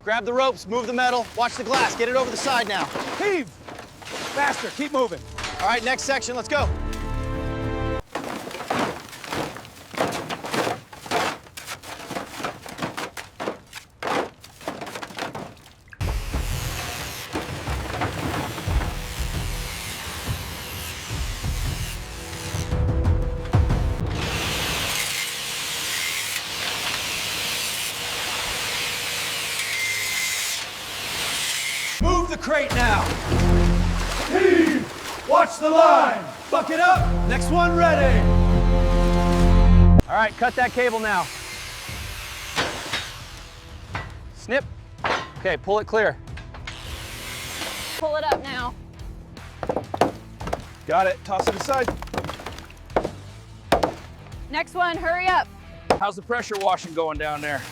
Grab the ropes, move the metal, watch the glass, get it over the side now. Heave! Faster, keep moving. All right, next section, let's go. Move the crate now. Heave! Watch the line. Buck it up. Next one ready. All right, cut that cable now. Snip. Okay, pull it clear. Pull it up now. Got it. Toss it aside. Next one, hurry up. How's the pressure washing going down there?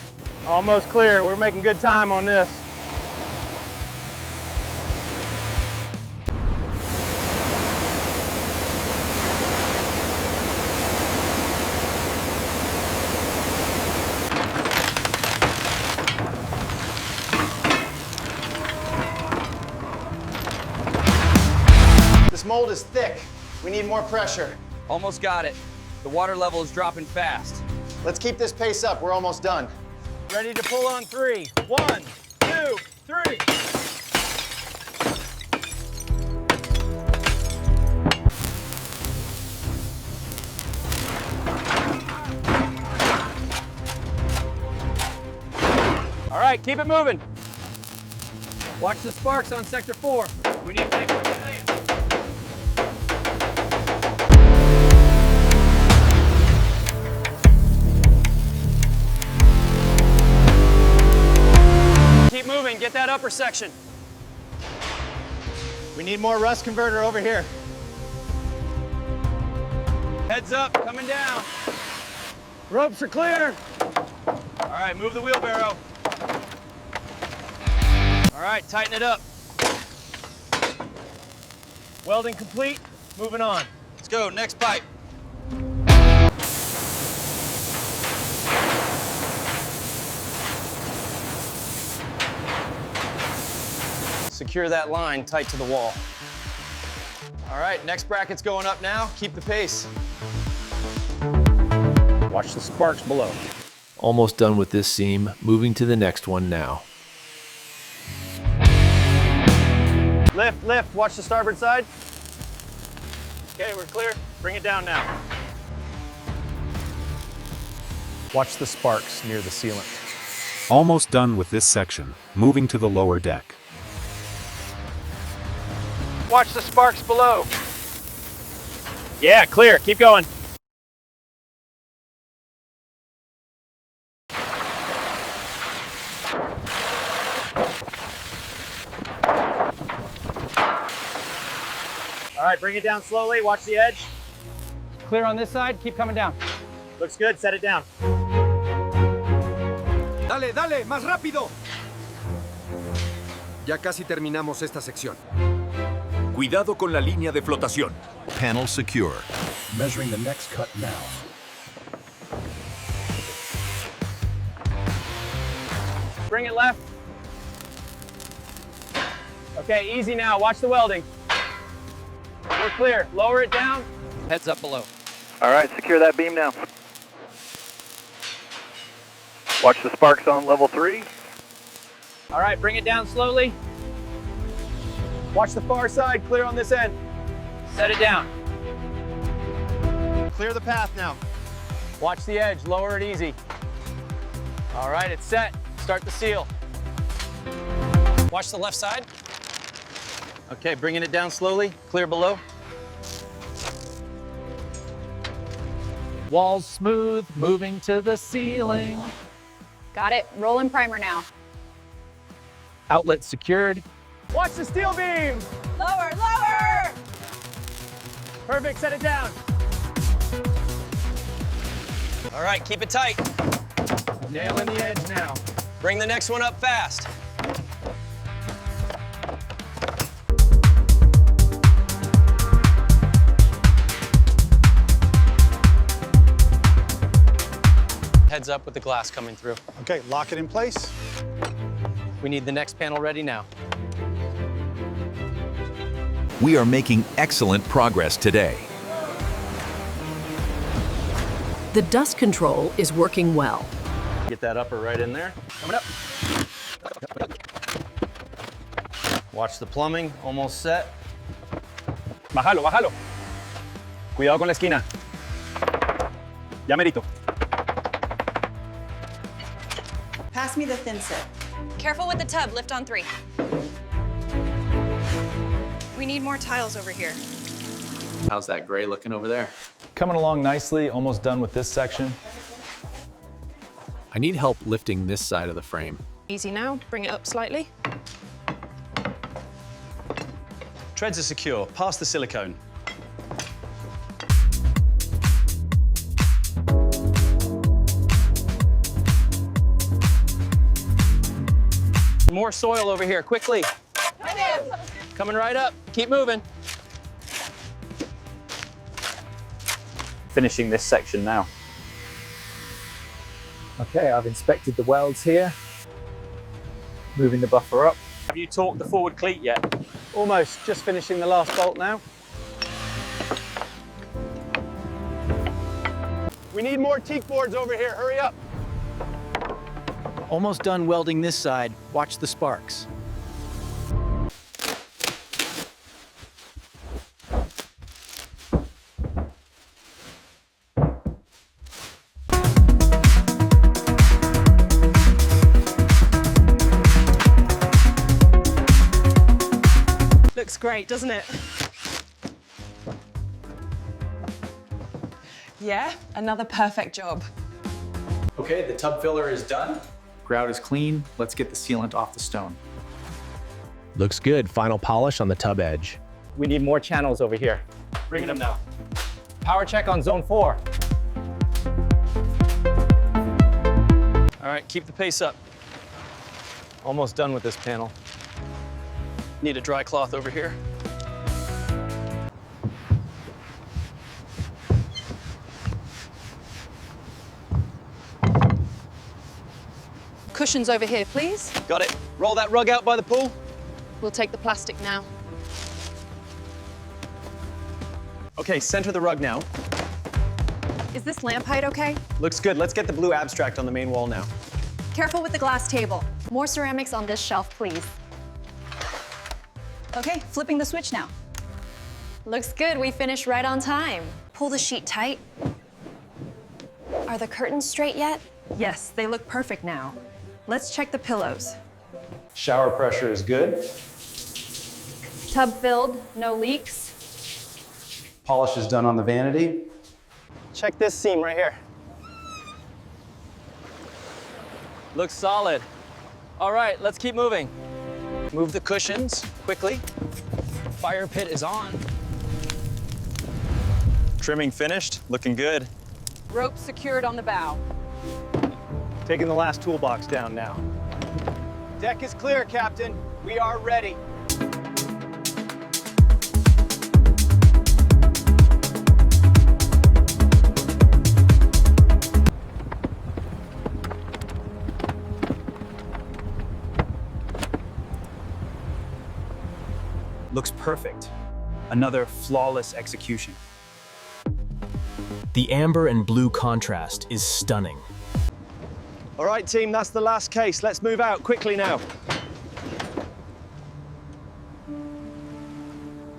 Almost clear. We're making good time on this. This mold is thick. We need more pressure. Almost got it. The water level is dropping fast. Let's keep this pace up. We're almost done. Ready to pull on 3. 1, 2, 3. All right, keep it moving. Watch the sparks on sector 4. We need to make more delay. Keep moving, get that upper section. We need more rust converter over here. Heads up, coming down. Ropes are clear. All right, move the wheelbarrow. All right, tighten it up. Welding complete, moving on. Let's go, next pipe. Secure that line tight to the wall. All right, next bracket's going up now. Keep the pace. Watch the sparks below. Almost done with this seam, moving to the next one now. Lift, lift, watch the starboard side. Okay, we're clear. Bring it down now. Watch the sparks near the sealant. Almost done with this section, moving to the lower deck. Watch the sparks below. Yeah, clear. Keep going. All right, bring it down slowly, watch the edge. Clear on this side, keep coming down. Looks good, set it down. Dale, dale, más rápido. Ya casi terminamos esta sección. Cuidado con la línea de flotación. Panel secure. Measuring the next cut now. Bring it left. Okay, easy now, watch the welding. We're clear, lower it down. Heads up below. All right, secure that beam now. Watch the sparks on level 3. All right, bring it down slowly. Watch the far side, clear on this end. Set it down. Clear the path now. Watch the edge, lower it easy. All right, it's set. Start the seal. Watch the left side. Okay, bringing it down slowly, clear below. Walls smooth, moving to the ceiling. Got it. Rolling primer now. Outlet secured. Watch the steel beam. Lower, lower! Perfect, set it down. All right, keep it tight. Nailing the edge now. Bring the next one up fast. Heads up with the glass coming through. Okay, lock it in place. We need the next panel ready now. We are making excellent progress today. The dust control is working well. Get that upper right in there. Coming up. Watch the plumbing, almost set. Bájalo, bájalo. Cuidado con la esquina. Ya merito. Pass me the thin set. Careful with the tub. Lift on 3. We need more tiles over here. How's that gray looking over there? Coming along nicely, almost done with this section. I need help lifting this side of the frame. Easy now. Bring it up slightly. Treads are secure. Pass the silicone. More soil over here, quickly. Coming right up. Keep moving. Finishing this section now. Okay, I've inspected the welds here. Moving the buffer up. Have you torqued the forward cleat yet? Almost. Just finishing the last bolt now. We need more teak boards over here. Hurry up. Almost done welding this side. Watch the sparks. Looks great, doesn't it? Yeah, another perfect job. Okay, the tub filler is done. Grout is clean. Let's get the sealant off the stone. Looks good. Final polish on the tub edge. We need more channels over here. Bringing them now. Power check on zone 4. All right, keep the pace up. Almost done with this panel. Need a dry cloth over here. Cushions over here, please. Got it. Roll that rug out by the pool. We'll take the plastic now. Okay, center the rug now. Is this lamp height okay? Looks good. Let's get the blue abstract on the main wall now. Careful with the glass table. More ceramics on this shelf, please. Okay, flipping the switch now. Looks good. We finished right on time. Pull the sheet tight. Are the curtains straight yet? Yes, they look perfect now. Let's check the pillows. Shower pressure is good. Tub filled, no leaks. Polish is done on the vanity. Check this seam right here. Looks solid. All right, let's keep moving. Move the cushions quickly. Fire pit is on. Trimming finished. Looking good. Rope secured on the bow. Taking the last toolbox down now. Deck is clear, Captain. We are ready. Looks perfect. Another flawless execution. The amber and blue contrast is stunning. All right, team, that's the last case. Let's move out quickly now.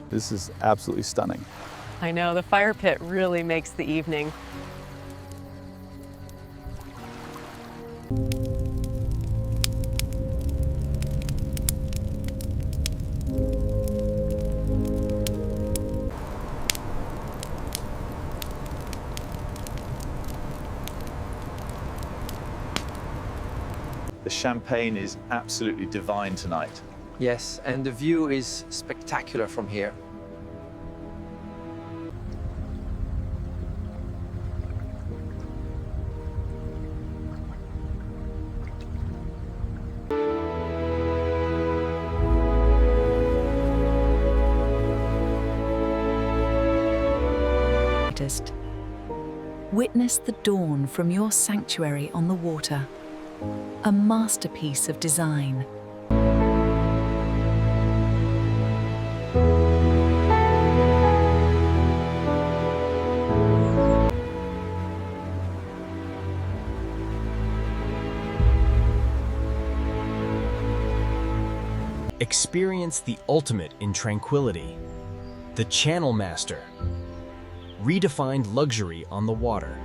This is absolutely stunning. I know, the fire pit really makes the evening. The champagne is absolutely divine tonight. Yes, and the view is spectacular from here. Witness the dawn from your sanctuary on the water. A masterpiece of design, Experience the ultimate in tranquility. The Channel Master. Redefined luxury on the water.